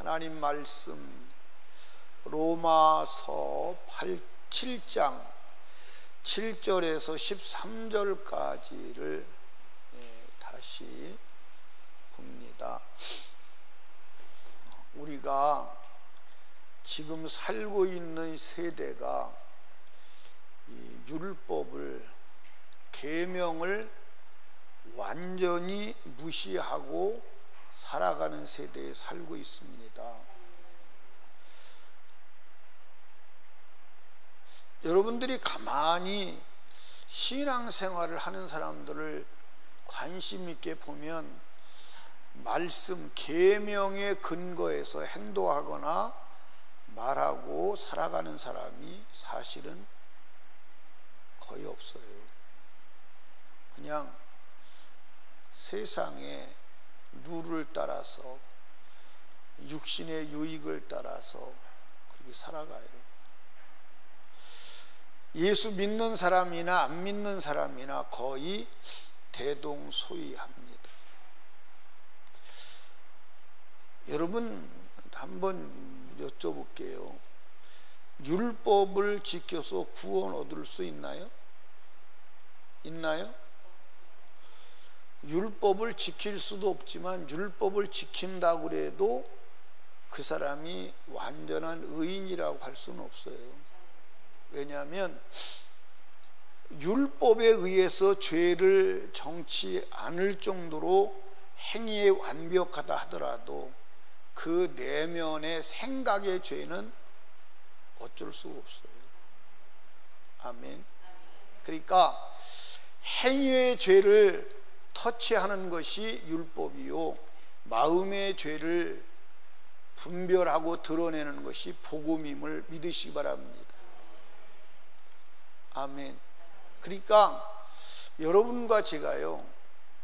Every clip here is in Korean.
하나님 말씀 로마서 7장 7절에서 13절까지를 다시 봅니다. 우리가 지금 살고 있는 세대가 이 율법을, 계명을 완전히 무시하고 살아가는 세대에 살고 있습니다. 여러분들이 가만히 신앙생활을 하는 사람들을 관심 있게 보면 말씀, 계명의 근거에서 행동하거나 말하고 살아가는 사람이 사실은 거의 없어요. 그냥 세상의 룰을 따라서, 육신의 유익을 따라서 그렇게 살아가요. 예수 믿는 사람이나 안 믿는 사람이나 거의 대동소이합니다. 여러분, 한번 여쭤볼게요. 율법을 지켜서 구원 얻을 수 있나요? 있나요? 율법을 지킬 수도 없지만 율법을 지킨다고 해도 그 사람이 완전한 의인이라고 할 수는 없어요. 왜냐하면 율법에 의해서 죄를 정치 않을 정도로 행위에 완벽하다 하더라도 그 내면의 생각의 죄는 어쩔 수 없어요. 아멘. 그러니까 행위의 죄를 터치하는 것이 율법이요, 마음의 죄를 분별하고 드러내는 것이 복음임을 믿으시기 바랍니다. 아멘. 그러니까 여러분과 제가요,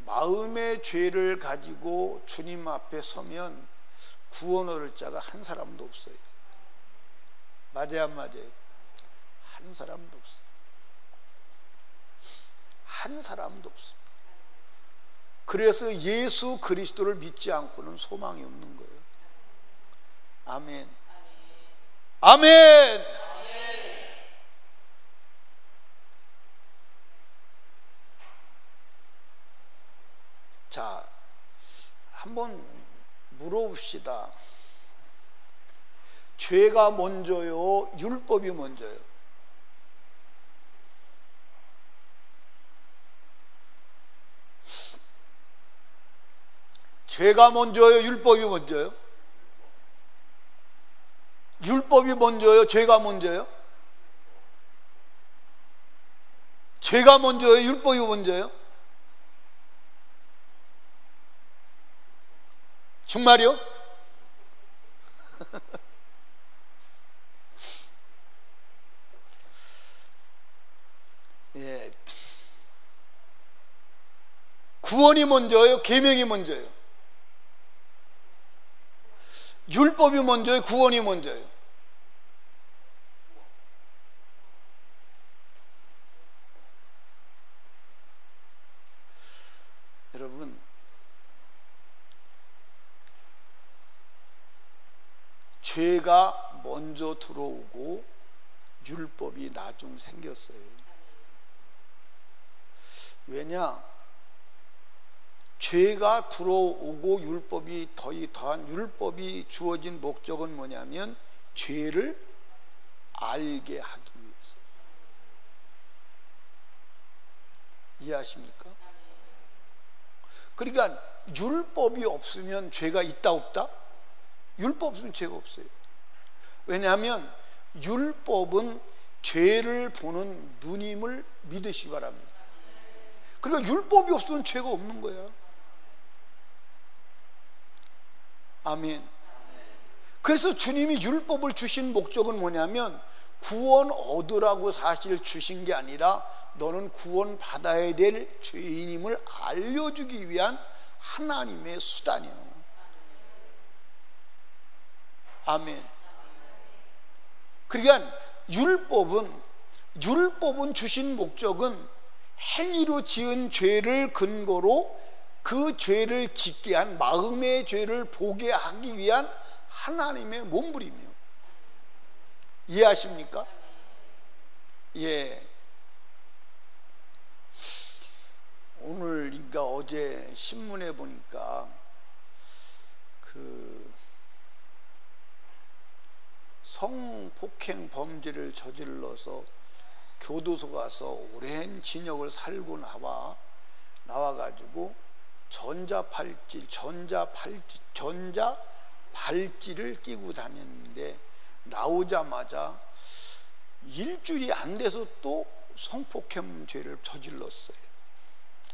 마음의 죄를 가지고 주님 앞에 서면 구원 얻을 자가 한 사람도 없어요. 맞아요, 안 맞아요? 한 사람도 없어요. 한 사람도 없습니다. 그래서 예수 그리스도를 믿지 않고는 소망이 없는 거예요. 아멘. 아멘. 자, 한번 물어봅시다. 죄가 먼저요, 율법이 먼저요? 죄가 먼저요, 율법이 먼저요? 율법이 먼저요, 죄가 먼저요? 죄가 먼저요, 율법이 먼저요? 정말요? 예. 구원이 먼저요, 계명이 먼저요? 율법이 먼저요, 구원이 먼저요? 여러분, 죄가 먼저 들어오고 율법이 나중 생겼어요. 왜냐? 죄가 들어오고 율법이 더한 율법이 주어진 목적은 뭐냐면 죄를 알게 하기 위해서. 이해하십니까? 그러니까 율법이 없으면 죄가 있다 없다? 율법 없으면 죄가 없어요. 왜냐하면 율법은 죄를 보는 눈임을 믿으시기 바랍니다. 그러니까 율법이 없으면 죄가 없는 거야. 아멘. 그래서 주님이 율법을 주신 목적은 뭐냐면 구원 얻으라고 사실 주신 게 아니라 너는 구원 받아야 될 죄인임을 알려주기 위한 하나님의 수단이에요. 아멘. 그러니까 율법은 주신 목적은 행위로 지은 죄를 근거로 그 죄를 짓게 한 마음의 죄를 보게 하기 위한 하나님의 몸부림이요. 이해하십니까? 예. 오늘, 그러니까 어제 신문에 보니까 그 성폭행 범죄를 저질러서 교도소 가서 오랜 징역을 살고 나와가지고 전자발찌를 끼고 다녔는데 나오자마자 일주일이 안 돼서 또 성폭행 죄를 저질렀어요.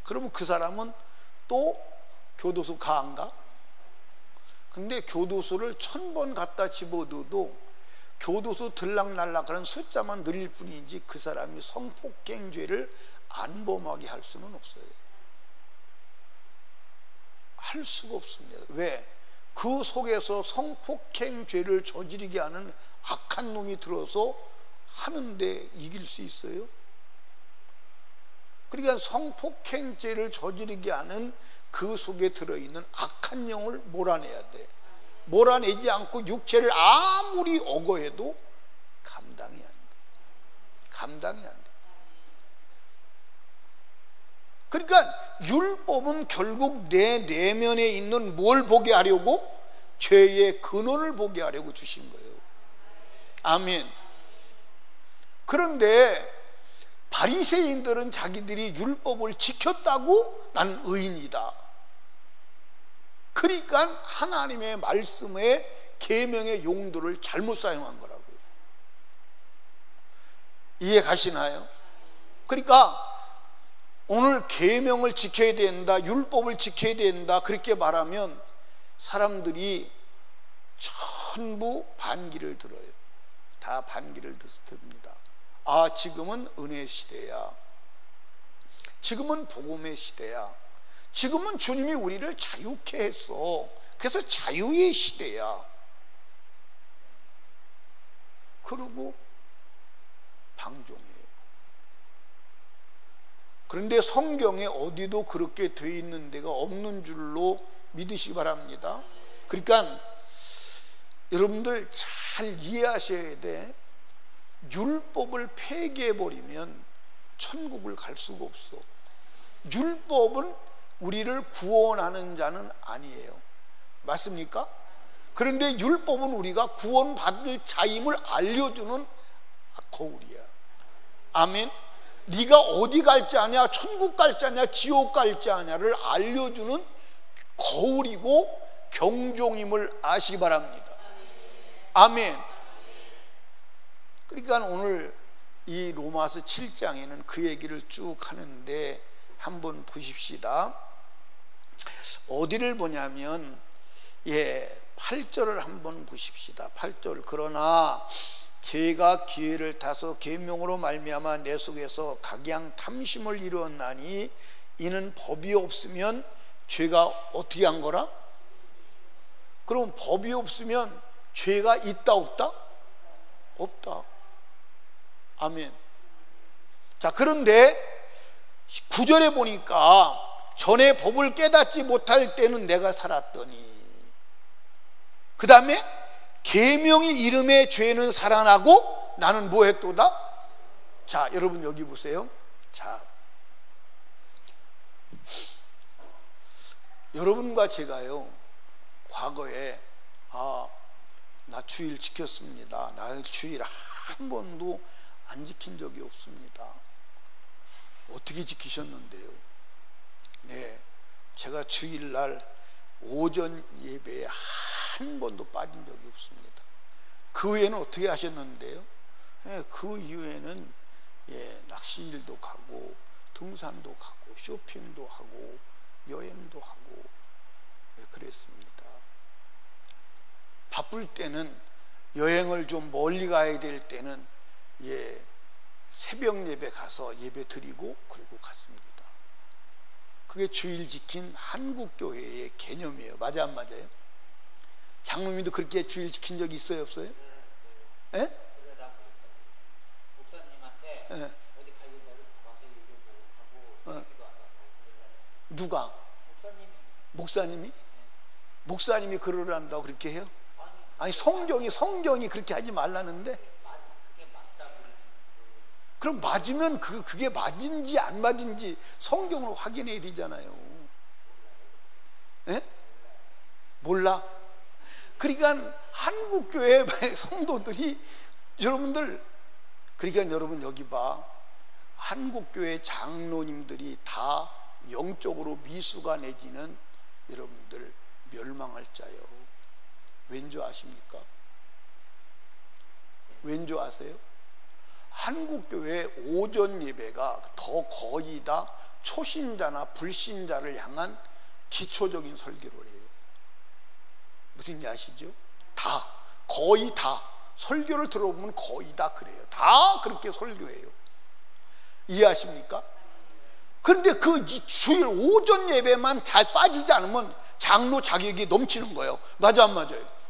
그러면 그 사람은 또 교도소 가 안 가? 근데 교도소를 1000번 갖다 집어넣어도 교도소 들락날락하는 숫자만 늘릴 뿐이지 그 사람이 성폭행 죄를 안 범하게 할 수는 없어요. 할 수가 없습니다. 왜? 그 속에서 성폭행 죄를 저지르게 하는 악한 놈이 들어서 하는데 이길 수 있어요? 그러니까 성폭행 죄를 저지르게 하는 그 속에 들어있는 악한 영을 몰아내야 돼. 몰아내지 않고 육체를 아무리 억어해도 감당이 안 돼. 감당이 안 돼. 그러니까 율법은 결국 내 내면에 있는 뭘 보게 하려고? 죄의 근원을 보게 하려고 주신 거예요. 아멘. 그런데 바리새인들은 자기들이 율법을 지켰다고 나는 의인이다. 그러니까 하나님의 말씀의 계명의 용도를 잘못 사용한 거라고요. 이해 가시나요? 그러니까 오늘 계명을 지켜야 된다, 율법을 지켜야 된다 그렇게 말하면 사람들이 전부 반기를 들어요. 다 반기를 듭니다. 아, 지금은 은혜 시대야. 지금은 복음의 시대야. 지금은 주님이 우리를 자유케 했어. 그래서 자유의 시대야. 그러고 방종해요. 그런데 성경에 어디도 그렇게 돼 있는 데가 없는 줄로 믿으시기 바랍니다. 그러니까 여러분들 잘 이해하셔야 돼. 율법을 폐기해버리면 천국을 갈 수가 없어. 율법은 우리를 구원하는 자는 아니에요. 맞습니까? 그런데 율법은 우리가 구원받을 자임을 알려주는 거울이야. 아멘. 네가 어디 갈지 아냐, 천국 갈지 아냐, 지옥 갈지 아냐를 알려주는 거울이고 경종임을 아시기 바랍니다. 아멘. 그러니까 오늘 이 로마서 7장에는 그 얘기를 쭉 하는데 한번 보십시다. 어디를 보냐면 8절을 한번 보십시다. 8절. 그러나 제가 기회를 타서 계명으로 말미암아 내 속에서 각양 탐심을 이루었나니 이는 법이 없으면 죄가 어떻게 한 거라? 그럼 법이 없으면 죄가 있다 없다? 없다. 아멘. 자, 그런데 9절에 보니까 전에 법을 깨닫지 못할 때는 내가 살았더니, 그 다음에 계명이 이름의 죄는 살아나고 나는 뭐 했도다? 자, 여러분 여기 보세요. 자, 여러분과 제가요 과거에 나 주일 지켰습니다. 나 주일 한 번도 안 지킨 적이 없습니다. 어떻게 지키셨는데요? 네, 제가 주일날 오전 예배에 한 번도 빠진 적이 없습니다. 그 후에는 어떻게 하셨는데요? 네, 그 이후에는 낚시일도 가고 등산도 가고 쇼핑도 하고 여행도 하고 그랬습니다. 바쁠 때는 여행을 좀 멀리 가야 될 때는 새벽 예배 가서 예배 드리고 그리고 갔습니다. 그게 주일 지킨 한국 교회의 개념이에요. 맞아 안 맞아요? 장로님도 그렇게 주일 지킨 적이 있어요 없어요? 예? 목사님한테 어디 가야 된다고 가서 얘기하고 하고 누가? 목사님이? 목사님이 그러란다고 그렇게 해요? 아니 성경이 그렇게 하지 말라는데. 그럼 맞으면 그게 맞은지 안 맞은지 성경으로 확인해야 되잖아요. 예? 몰라. 그러니까 한국교회 성도들이 여러분들, 그러니까 여러분 여기 봐, 한국교회 장로님들이 다 영적으로 미수가 내지는 여러분들 멸망할 자요. 왠지 아십니까? 왠지 아세요? 한국교회 오전 예배가 더 거의 다 초신자나 불신자를 향한 기초적인 설교를 해요. 무슨 일 아시죠? 다, 거의 다 설교를 들어보면 거의 다 그래요. 다 그렇게 설교해요. 이해하십니까? 그런데 그 주일 오전 예배만 잘 빠지지 않으면 장로 자격이 넘치는 거예요. 맞아 안 맞아요?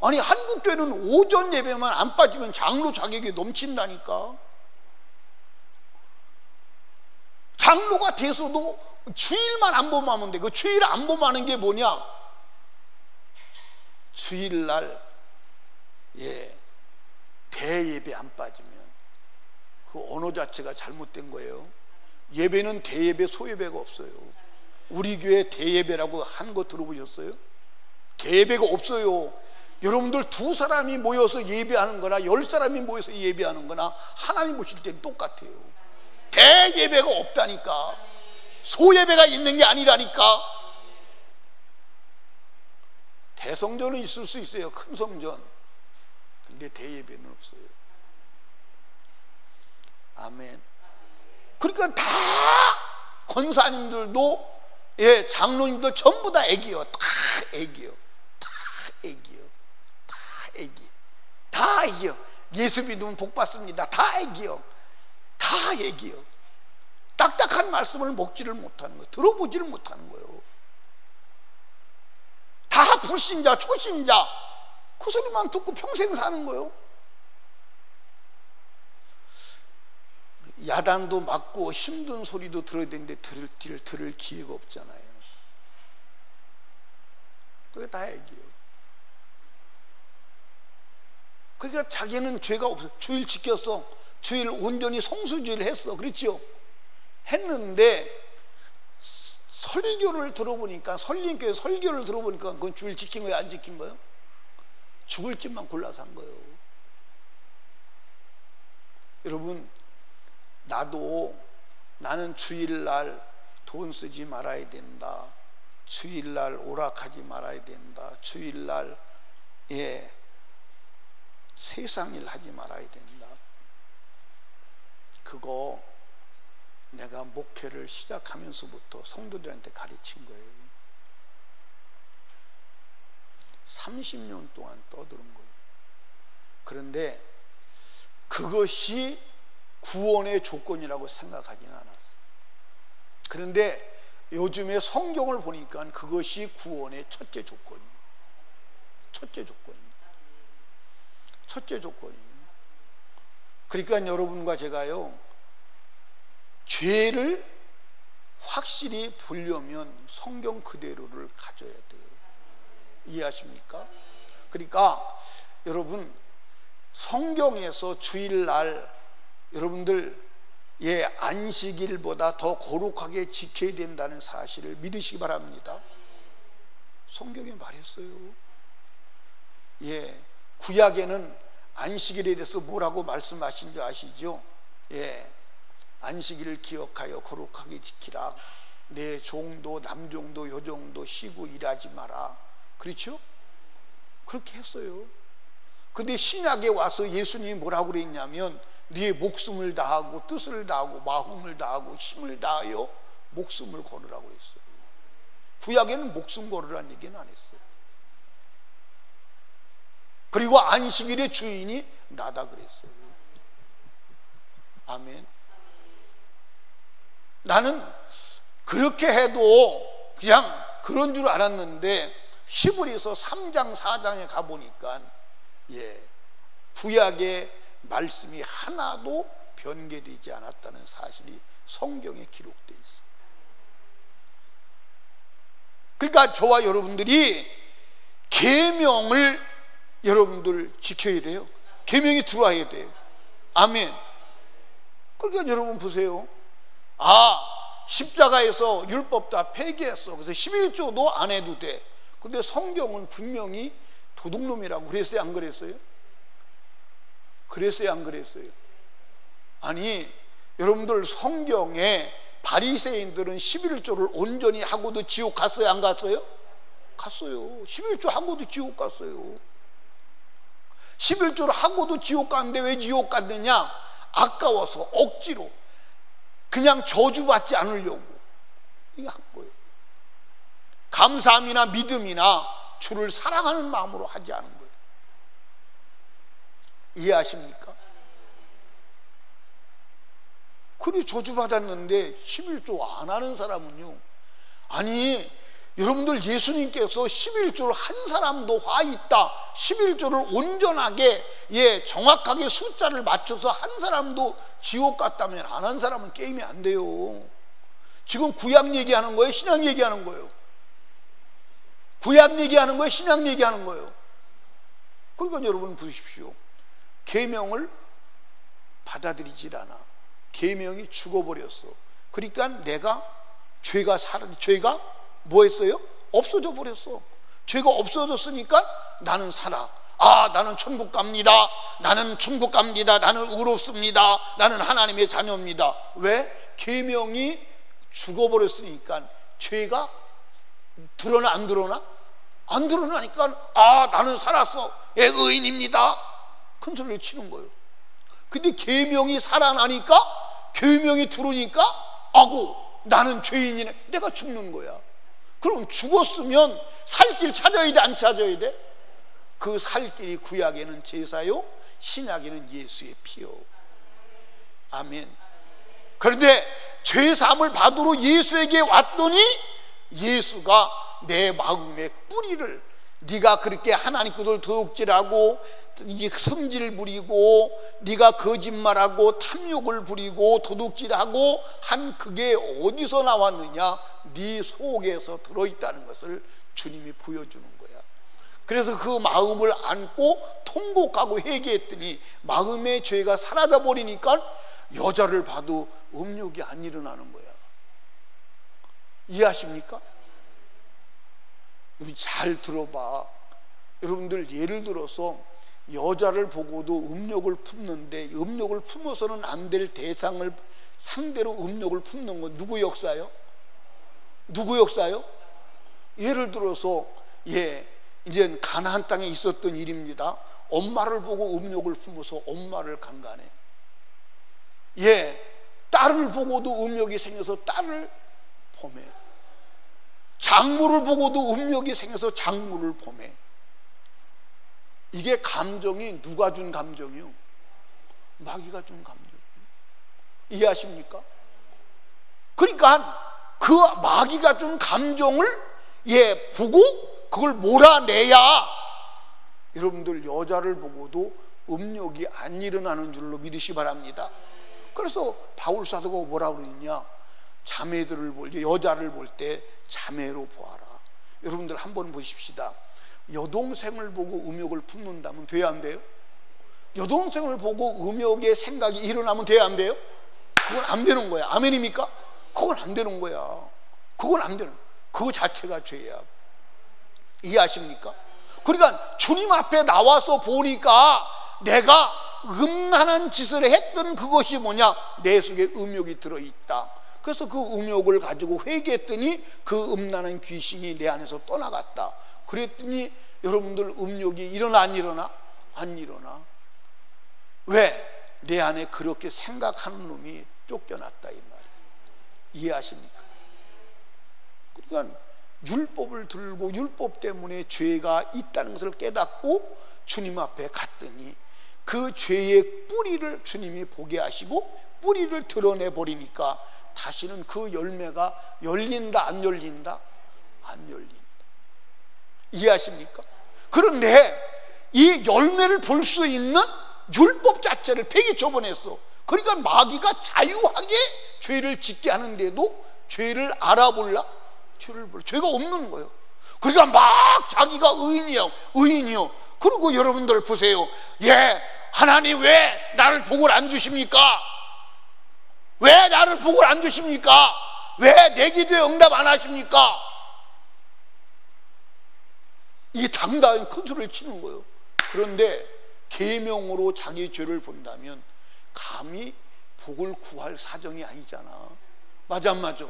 아니 한국교회는 오전 예배만 안 빠지면 장로 자격이 넘친다니까. 장로가 돼서도 주일만 안 보면 하면 돼. 그 주일 안 보면 하는 게 뭐냐? 주일날 대예배 안 빠지면 그 언어 자체가 잘못된 거예요. 예배는 대예배 소예배가 없어요. 우리 교회 대예배라고 한 거 들어보셨어요? 대예배가 없어요. 여러분들 2사람이 모여서 예배하는 거나 10사람이 모여서 예배하는 거나 하나님 보실 때는 똑같아요. 대예배가 없다니까. 소예배가 있는 게 아니라니까. 대성전은 있을 수 있어요. 큰 성전. 근데 대예배는 없어요. 아멘. 그러니까 다 권사님들도 장로님들 전부 다 애기요. 다 애기요. 다 애기요. 다 애기. 다 애기요. 예수 믿으면 복 받습니다. 다 애기요. 다 애기요. 딱딱한 말씀을 먹지를 못하는 거예요. 들어보지를 못하는 거예요. 다 불신자, 초신자. 그 소리만 듣고 평생 사는 거예요. 야단도 맞고 힘든 소리도 들어야 되는데 들을 기회가 없잖아요. 그게 다 얘기예요. 그러니까 자기는 죄가 없어. 주일 지켰어. 주일 온전히 성수주의를 했어. 그렇죠? 했는데 설교를 들어보니까, 설림교회 설교를 들어보니까 그건 주일 지킨 거예요? 안 지킨 거예요? 죽을 집만 골라서 한 거예요. 여러분, 나는 주일날 돈 쓰지 말아야 된다. 주일날 오락하지 말아야 된다. 주일날 세상 일 하지 말아야 된다. 그거 내가 목회를 시작하면서부터 성도들한테 가르친 거예요. 30년 동안 떠드는 거예요. 그런데 그것이 구원의 조건이라고 생각하지는 않았어요. 그런데 요즘에 성경을 보니까 그것이 구원의 첫째 조건이에요. 첫째 조건입니다. 첫째 조건이에요. 그러니까 여러분과 제가요, 죄를 확실히 보려면 성경 그대로를 가져야 돼요. 이해하십니까? 그러니까 여러분, 성경에서 주일날 여러분들 안식일보다 더 거룩하게 지켜야 된다는 사실을 믿으시기 바랍니다. 성경에 말했어요. 구약에는 안식일에 대해서 뭐라고 말씀하신 줄 아시죠? 안식일을 기억하여 거룩하게 지키라. 내 종도 남종도 여종도 쉬고 일하지 마라. 그렇죠? 그렇게 했어요. 근데 신약에 와서 예수님이 뭐라고 그랬냐면, 네 목숨을 다하고 뜻을 다하고 마음을 다하고 힘을 다하여 목숨을 걸으라고 했어요. 구약에는 목숨 걸으라는 얘기는 안 했어요. 그리고 안식일의 주인이 나다 그랬어요. 아멘. 나는 그렇게 해도 그냥 그런 줄 알았는데 히브리서 3장 4장에 가보니까 구약의 말씀이 하나도 변개되지 않았다는 사실이 성경에 기록되어 있어요. 그러니까 저와 여러분들이 계명을 여러분들 지켜야 돼요. 계명이 들어와야 돼요. 아멘. 그러니까 여러분 보세요. 십자가에서 율법 다 폐기했어. 그래서 11조도 안 해도 돼. 근데 성경은 분명히 도둑놈이라고 그랬어요, 안 그랬어요? 그랬어요, 안 그랬어요? 아니, 여러분들 성경에 바리새인들은 11조를 온전히 하고도 지옥 갔어요, 안 갔어요? 갔어요. 11조 하고도 지옥 갔어요. 11조를 하고도 지옥 갔는데 왜 지옥 갔느냐? 아까워서 억지로 그냥 저주받지 않으려고 이게 한 거예요. 감사함이나 믿음이나 주를 사랑하는 마음으로 하지 않은 거예요. 이해하십니까? 그리 저주받았는데 11조 안 하는 사람은요, 아니 여러분들 예수님께서 11조를 한 사람도 화 있다, 11조를 온전하게 정확하게 숫자를 맞춰서 한 사람도 지옥 갔다면 안 한 사람은 게임이 안 돼요. 지금 구약 얘기하는 거예요, 신약 얘기하는 거예요? 구약 얘기하는 거예요, 신약 얘기하는 거예요? 그러니까 여러분 보십시오. 계명을 받아들이질 않아. 계명이 죽어버렸어. 그러니까 내가 죄가 뭐 했어요? 없어져 버렸어. 죄가 없어졌으니까 나는 살아. 나는 천국 갑니다. 나는 천국 갑니다. 나는 의롭습니다. 나는 하나님의 자녀입니다. 왜? 계명이 죽어버렸으니까. 죄가 드러나 안 드러나? 안 드러나니까 나는 살았어. 의인입니다. 큰 소리를 치는 거예요. 근데 계명이 살아나니까, 계명이 들어오니까 나는 죄인이네. 내가 죽는 거야. 그럼 죽었으면 살 길 찾아야 돼, 안 찾아야 돼? 그 살 길이 구약에는 제사요, 신약에는 예수의 피요. 아멘. 그런데 죄사함을 받으러 예수에게 왔더니 예수가 내 마음의 뿌리를, 네가 그렇게 하나님 것을 도둑질하고 성질 부리고 네가 거짓말하고 탐욕을 부리고 도둑질하고 한 그게 어디서 나왔느냐? 네 속에서 들어있다는 것을 주님이 보여주는 거야. 그래서 그 마음을 안고 통곡하고 회개했더니 마음의 죄가 사라져 버리니까 여자를 봐도 음욕이 안 일어나는 거야. 이해하십니까? 여러분 잘 들어봐. 여러분들 예를 들어서 여자를 보고도 음욕을 품는데, 음욕을 품어서는 안 될 대상을 상대로 음욕을 품는 건 누구 역사요? 누구 역사요? 예를 들어서 이제 가나안 땅에 있었던 일입니다. 엄마를 보고 음욕을 품어서 엄마를 강간해. 딸을 보고도 음욕이 생겨서 딸을 범해. 장모를 보고도 음욕이 생겨서 장모를 범해. 이게 감정이 누가 준 감정이요? 마귀가 준 감정이요. 이해하십니까? 그러니까 그 마귀가 준 감정을 보고 그걸 몰아내야 여러분들 여자를 보고도 음욕이 안 일어나는 줄로 믿으시 바랍니다. 그래서 바울 사도가 뭐라 그러느냐? 자매들을 여자를 볼 때 자매로 보아라. 여러분들 한번 보십시다. 여동생을 보고 음욕을 품는다면 돼야 안 돼요? 여동생을 보고 음욕의 생각이 일어나면 돼야 안 돼요? 그건 안 되는 거야. 아멘입니까? 그건 안 되는 거야. 그건 안 되는, 그거 자체가 죄야. 이해하십니까? 그러니까 주님 앞에 나와서 보니까 내가 음란한 짓을 했던 그것이 뭐냐? 내 속에 음욕이 들어있다. 그래서 그 음욕을 가지고 회개했더니 그 음란한 귀신이 내 안에서 떠나갔다. 그랬더니 여러분들 음욕이 일어나 안 일어나? 안 일어나. 왜? 내 안에 그렇게 생각하는 놈이 쫓겨났다 이 말이에요. 이해하십니까? 그러니까 율법을 들고 율법 때문에 죄가 있다는 것을 깨닫고 주님 앞에 갔더니 그 죄의 뿌리를 주님이 보게 하시고 뿌리를 드러내 버리니까 다시는 그 열매가 열린다 안 열린다? 안 열린다. 이해하십니까? 그런데 이 열매를 볼 수 있는 율법 자체를 폐기 처분했어. 그러니까 마귀가 자유하게 죄를 짓게 하는데도 죄를 알아볼라? 죄를 몰라. 죄가 없는 거예요. 그러니까 막 자기가 의인이요 그리고 여러분들 보세요. 예, 하나님 왜 나를 복을 안 주십니까? 왜 나를 복을 안 주십니까? 왜 내 기도에 응답 안 하십니까? 이게 당당히 큰 소리를 치는 거예요. 그런데 계명으로 자기 죄를 본다면 감히 복을 구할 사정이 아니잖아. 맞아 안 맞아?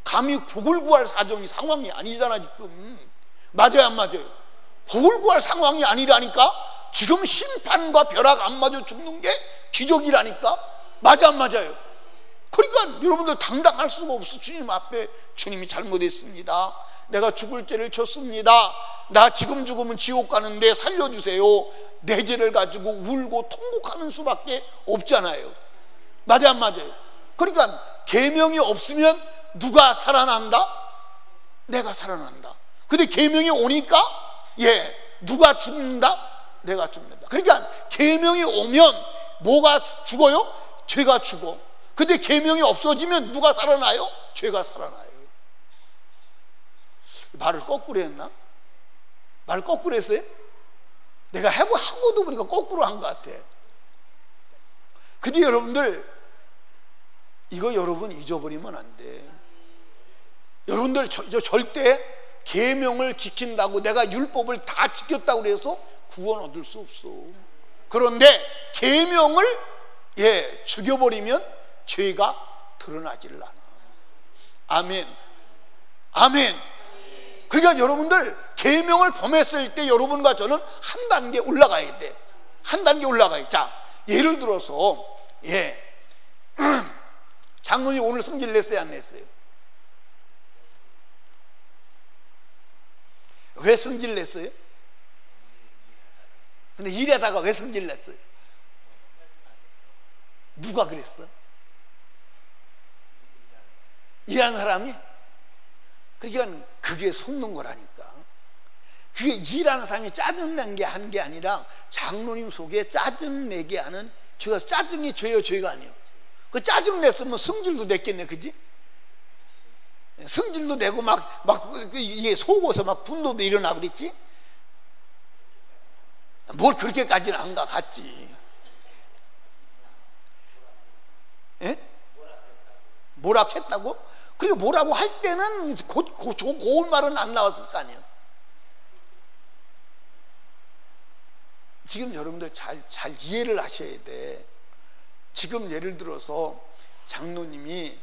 감히 복을 구할 상황이 아니잖아 지금. 맞아요 안 맞아요? 복을 구할 상황이 아니라니까. 지금 심판과 벼락 안 맞아 죽는 게 기적이라니까. 맞아 안 맞아요? 그러니까 여러분들 당당할 수가 없어. 주님 앞에 주님이 잘못했습니다. 내가 죽을 죄를 졌습니다. 나 지금 죽으면 지옥 가는데 살려주세요. 내 죄를 가지고 울고 통곡하는 수밖에 없잖아요. 맞아 안 맞아요? 그러니까 계명이 없으면 누가 살아난다? 내가 살아난다. 근데 계명이 오니까 누가 죽는다? 내가 죽는다. 그러니까 계명이 오면 뭐가 죽어요? 죄가 죽어. 근데 계명이 없어지면 누가 살아나요? 죄가 살아나요. 말을 거꾸로 했나? 말을 거꾸로 했어요? 내가 하고도 보니까 거꾸로 한 것 같아. 근데 여러분들 이거 여러분 잊어버리면 안 돼. 여러분들 절대 계명을 지킨다고 내가 율법을 다 지켰다고 해서 구원 얻을 수 없어. 그런데 계명을 죽여버리면 죄가 드러나지를 않아. 아멘. 아멘. 그러니까 여러분들 계명을 범했을 때 여러분과 저는 한 단계 올라가야 돼. 한 단계 올라가야 돼. 자, 예를 들어서 장로님 오늘 성질 냈어요 안 냈어요? 왜 성질 냈어요? 근데 일하다가 왜 성질 냈어요? 누가 그랬어? 일하는 사람이? 그러니까 그게 속는 거라니까. 그게 일하는 사람이 짜증낸 게 한 게 아니라 장로님 속에 짜증내게 하는 죄가, 짜증이 죄요 죄가 아니에요. 그 짜증 냈으면 성질도 냈겠네, 그지? 성질도 내고 이게 속어서 막 분노도 일어나고 그랬지? 뭘 그렇게까지는 안 갔지. 예? 뭐랍했다고? 그리고 뭐라고 할 때는 고운 말은 안 나왔을 거 아니에요. 지금 여러분들 잘 이해를 하셔야 돼. 지금 예를 들어서 장로님이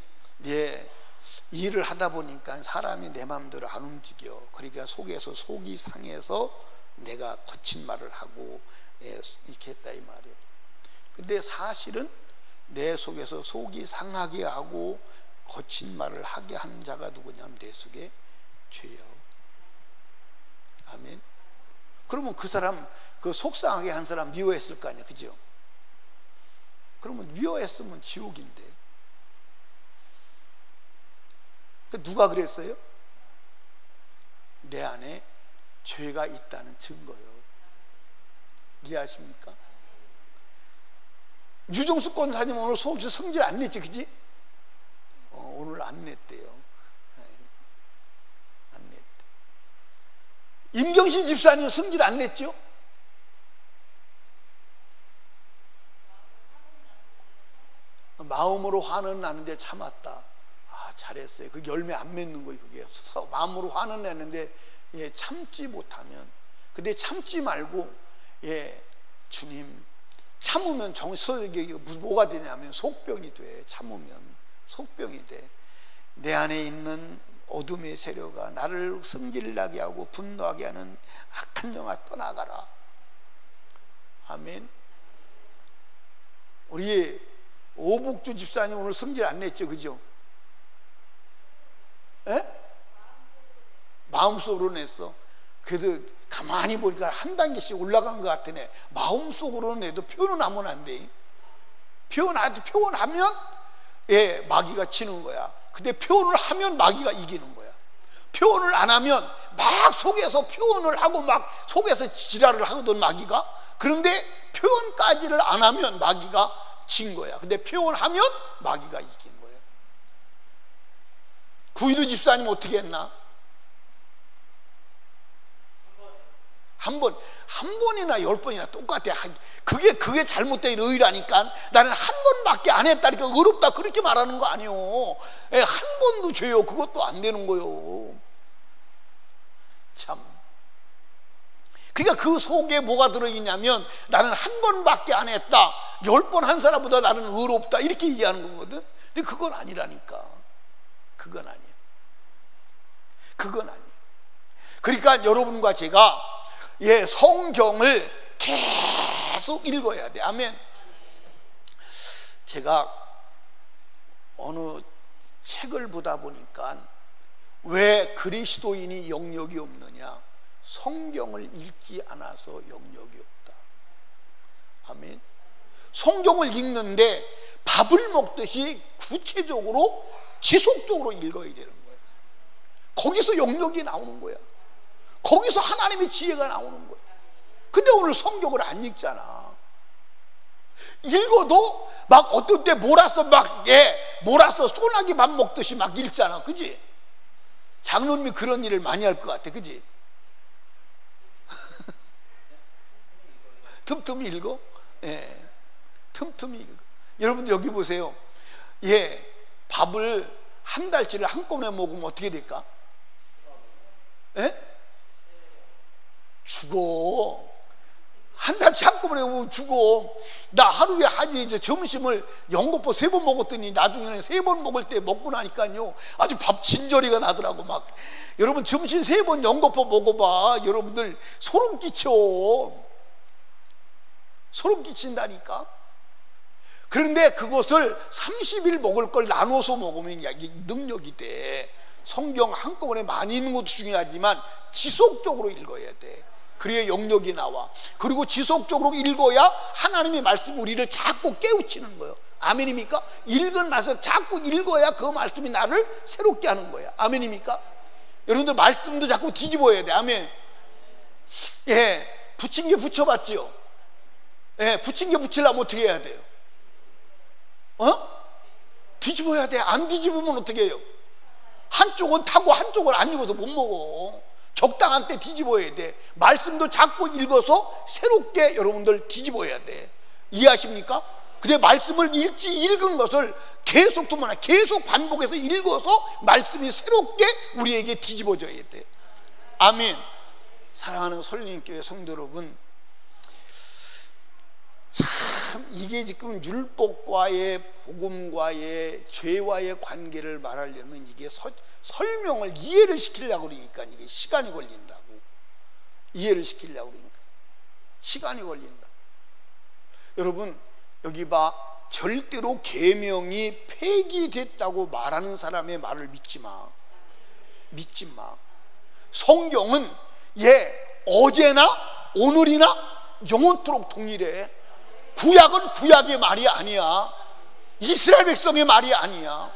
일을 하다 보니까 사람이 내 마음대로 안 움직여. 그러니까 속에서 속이 상해서 내가 거친 말을 하고 이렇게 했다 이 말이에요. 근데 사실은 내 속에서 속이 상하게 하고 거친 말을 하게 하는 자가 누구냐면 내 속에 죄요. 아멘. 그러면 그 사람, 그 속상하게 한 사람 미워했을 거 아니야, 그죠? 그러면 미워했으면 지옥인데. 누가 그랬어요? 내 안에 죄가 있다는 증거요. 이해하십니까? 유정수 권사님 오늘 성질 안 냈지, 그지? 오늘 안 냈대요. 안 냈대. 임경신 집사님 성질 안 냈죠? 마음으로 화는 나는데 참았다. 아, 잘했어요. 그 열매 안 맺는 거예요. 그게 마음으로 화는 내는데 참지 못하면, 근데 참지 말고 주님 참으면 뭐가 되냐면 속병이 돼. 참으면 속병이 돼. 내 안에 있는 어둠의 세력아, 나를 성질나게 하고 분노하게 하는 악한 영아 떠나가라. 아멘. 우리 오복주 집사님 오늘 성질 안 냈죠, 그죠? 마음속으로 냈어. 그래도 가만히 보니까 한 단계씩 올라간 것 같으네. 마음속으로 내도 표현은 하면 안 돼. 표현하면 마귀가 지는 거야. 근데 표현을 하면 마귀가 이기는 거야. 표현을 안 하면 막 속에서 표현을 하고 막 속에서 지랄을 하거든, 마귀가. 그런데 표현까지를 안 하면 마귀가 진 거야. 근데 표현하면 마귀가 이긴 거야. 구이도 집사님 어떻게 했나? 한 번이나 10번이나 똑같아. 그게 잘못된 의라니까. 나는 한 번밖에 안 했다니까 의롭다 그렇게 말하는 거 아니요. 한 번도 죄요. 그것도 안 되는 거요. 참. 그러니까 그 속에 뭐가 들어있냐면 나는 한 번밖에 안 했다. 10번 한 사람보다 나는 의롭다. 이렇게 얘기하는 거거든. 근데 그건 아니라니까. 그건 아니에요. 그건 아니에요. 그러니까 여러분과 제가 성경을 계속 읽어야 돼. 아멘. 제가 어느 책을 보다 보니까 왜 그리스도인이 영역이 없느냐? 성경을 읽지 않아서 영역이 없다. 아멘. 성경을 읽는데 밥을 먹듯이 구체적으로 지속적으로 읽어야 되는 거예요. 거기서 영역이 나오는 거야. 거기서 하나님의 지혜가 나오는 거야. 근데 오늘 성경을 안 읽잖아. 읽어도 막 어떤 때 몰아서 몰아서 소나기 밥 먹듯이 막 읽잖아. 그지? 장로님이 그런 일을 많이 할 것 같아. 그지? 틈틈이 읽어? 틈틈이 읽어. 여러분 여기 보세요. 밥을 한 달치를 한꺼번에 먹으면 어떻게 될까? 죽어. 한 달치 한꺼번에 먹으면 죽어. 나 하루에 이제 점심을 연거푸 3번 먹었더니 나중에는 3번 먹을 때 먹고 나니까요 아주 밥 진저리가 나더라고. 막 여러분 점심 3번 연거푸 먹어봐. 여러분들 소름 끼쳐. 소름 끼친다니까. 그런데 그것을 30일 먹을 걸 나눠서 먹으면 능력이 돼. 성경 한꺼번에 많이 읽는 것도 중요하지만 지속적으로 읽어야 돼. 그래야 영역이 나와. 그리고 지속적으로 읽어야 하나님의 말씀이 우리를 자꾸 깨우치는 거예요. 아멘입니까? 읽은 말씀 자꾸 읽어야 그 말씀이 나를 새롭게 하는 거야. 아멘입니까? 여러분들 말씀도 자꾸 뒤집어야 돼. 아멘. 붙인 게 붙여봤지요. 붙인 게 붙이려면 어떻게 해야 돼요? 뒤집어야 돼. 안 뒤집으면 어떻게 해요? 한쪽은 타고 한쪽은 안 읽어서 못 먹어. 적당한 때 뒤집어야 돼. 말씀도 자꾸 읽어서 새롭게 여러분들 뒤집어야 돼. 이해하십니까? 근데 말씀을 읽은 것을 계속 두면 계속 반복해서 읽어서 말씀이 새롭게 우리에게 뒤집어져야 돼. 아멘. 사랑하는 설림교회 성도 여러분, 참 이게 지금 율법과의 복음과의 죄와의 관계를 말하려면 이게 설명을 이해를 시키려고 그러니까 이게 시간이 걸린다고. 이해를 시키려고 그러니까 시간이 걸린다. 여러분 여기 봐. 절대로 계명이 폐기됐다고 말하는 사람의 말을 믿지 마. 믿지 마. 성경은 어제나 오늘이나 영원토록 동일해. 구약은 구약의 말이 아니야. 이스라엘 백성의 말이 아니야.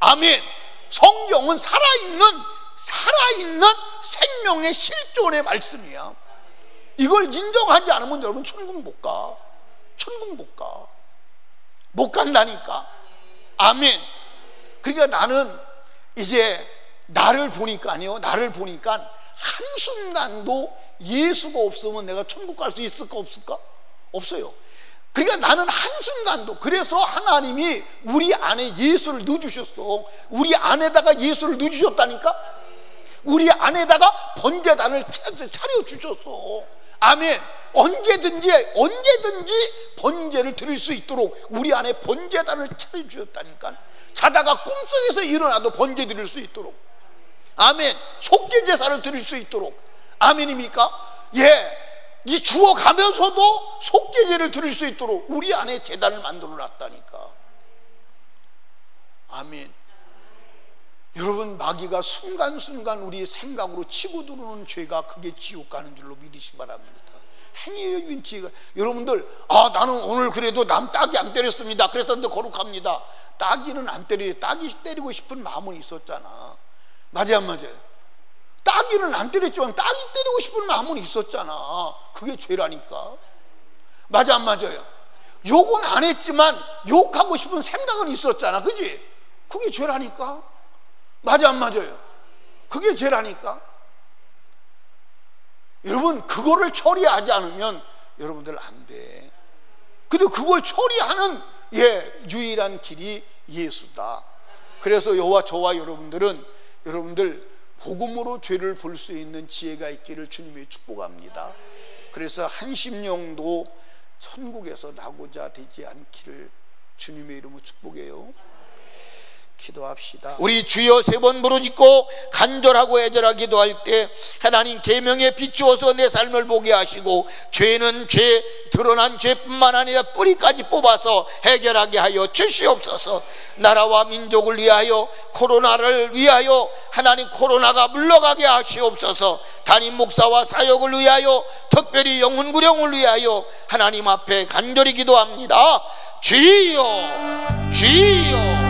아멘. 성경은 살아있는 생명의 실존의 말씀이야. 이걸 인정하지 않으면 여러분 천국 못 가. 천국 못 가. 못 간다니까. 아멘. 그러니까 나는 이제 나를 보니까 한순간도 예수가 없으면 내가 천국 갈 수 있을까 없을까? 없어요. 그러니까 나는 한순간도, 그래서 하나님이 우리 안에 예수를 넣어주셨어. 우리 안에다가 예수를 넣어주셨다니까. 우리 안에다가 번제단을 차려주셨어. 아멘. 언제든지 번제를 드릴 수 있도록 우리 안에 번제단을 차려주셨다니까. 자다가 꿈속에서 일어나도 번제 드릴 수 있도록. 아멘. 속죄제사를 드릴 수 있도록. 아멘입니까? 이 죽어가면서도 속죄제를 드릴 수 있도록 우리 안에 제단을 만들어 놨다니까. 아멘. 여러분 마귀가 순간순간 우리 생각으로 치고 들어오는 죄가 그게 지옥 가는 줄로 믿으시기 바랍니다. 행위적인 죄가. 여러분들 나는 오늘 그래도 남 따기 안 때렸습니다. 그래서 거룩합니다. 따기는 안 때리고 따기 때리고 싶은 마음은 있었잖아. 맞아요 안 맞아요? 따기는 안 때렸지만 따기 때리고 싶은 마음은 있었잖아. 그게 죄라니까. 맞아 안 맞아요? 욕은 안 했지만 욕하고 싶은 생각은 있었잖아. 그지? 그게 죄라니까. 맞아 안 맞아요? 그게 죄라니까. 여러분 그거를 처리하지 않으면 여러분들 안 돼. 근데 그걸 처리하는 유일한 길이 예수다. 그래서 저와 여러분들 복음으로 죄를 볼 수 있는 지혜가 있기를 주님이 축복합니다. 그래서 한 심령도 천국에서 나고자 되지 않기를 주님의 이름으로 축복해요. 기도합시다. 우리 주여 세 번 부르짖고 간절하고 애절하게 기도할 때 하나님 계명에 비추어서 내 삶을 보게 하시고 죄는 드러난 죄뿐만 아니라 뿌리까지 뽑아서 해결하게 하여 주시옵소서. 나라와 민족을 위하여, 코로나를 위하여 하나님 코로나가 물러가게 하시옵소서. 담임 목사와 사역을 위하여, 특별히 영혼구령을 위하여 하나님 앞에 간절히 기도합니다. 주여, 주여.